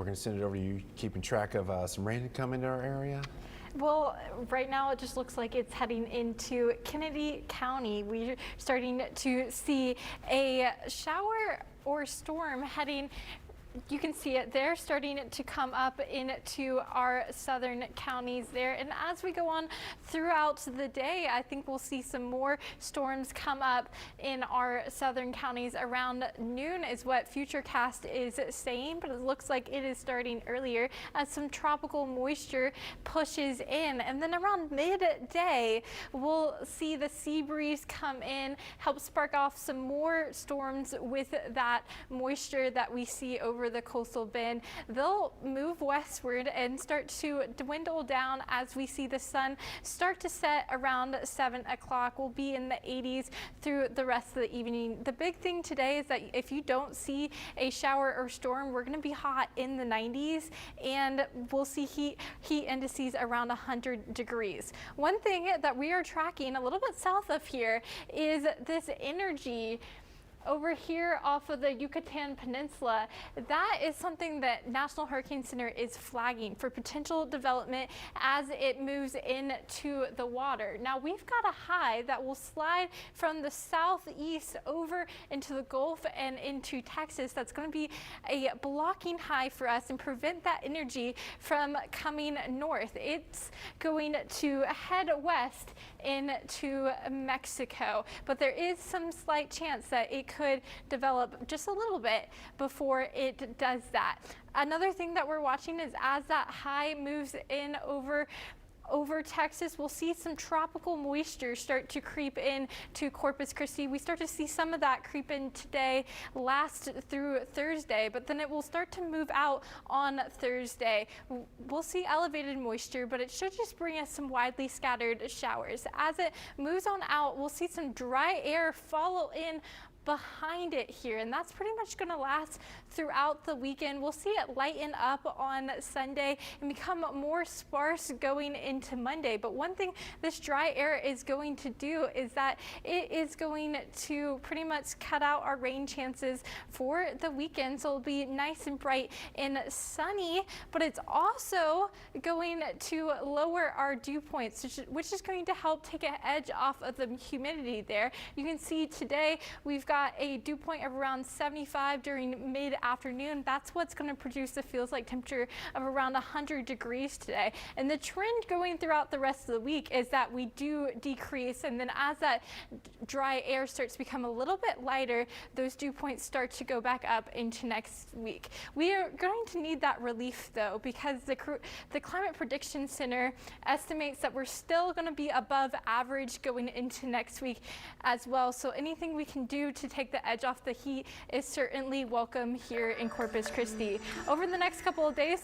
we're going to send it over to you, keeping track of some rain coming into our area. Well, right now it just looks like it's heading into Kennedy County. We're starting to see a shower or storm heading. You can see it there starting to come up into our southern counties there. And as we go on throughout the day, I think we'll see some more storms come up in our southern counties around noon is what Futurecast is saying, but it looks like it is starting earlier as some tropical moisture pushes in. And then around midday, we'll see the sea breeze come in, help spark off some more storms with that moisture that we see over the coastal bend. They'll move westward and start to dwindle down as we see the sun start to set around 7 o'clock. We'll be in the 80s through the rest of the evening. The big thing today is that if you don't see a shower or storm, we're going to be hot in the 90s, and we'll see heat indices around 100 degrees. One thing that we are tracking a little bit south of here is this energy over here off of the Yucatan Peninsula. That is something that National Hurricane Center is flagging for potential development as it moves into the water. Now we've got a high that will slide from the southeast over into the Gulf and into Texas. That's going to be a blocking high for us and prevent that energy from coming north. It's going to head west into Mexico, but there is some slight chance that it could develop just a little bit before it does that. Another thing that we're watching is as that high moves in over Texas, we'll see some tropical moisture start to creep in to Corpus Christi. We start to see some of that creep in today, last through Thursday, but then it will start to move out on Thursday. We'll see elevated moisture, but it should just bring us some widely scattered showers. As it moves on out, we'll see some dry air follow in behind it here, and that's pretty much going to last throughout the weekend. We'll see it lighten up on Sunday and become more sparse going into Monday. But one thing this dry air is going to do is that it is going to pretty much cut out our rain chances for the weekend. So it'll be nice and bright and sunny, but it's also going to lower our dew points, which is going to help take an edge off of the humidity there. You can see today we've got a dew point of around 75 during mid-afternoon. That's what's going to produce a feels like temperature of around 100 degrees today. And the trend going throughout the rest of the week is that we do decrease, and then as that dry air starts to become a little bit lighter, those dew points start to go back up into next week. We are going to need that relief though, because the Climate Prediction Center estimates that we're still going to be above average going into next week as well. So anything we can do to take the edge off the heat is certainly welcome here in Corpus Christi. Over the next couple of days,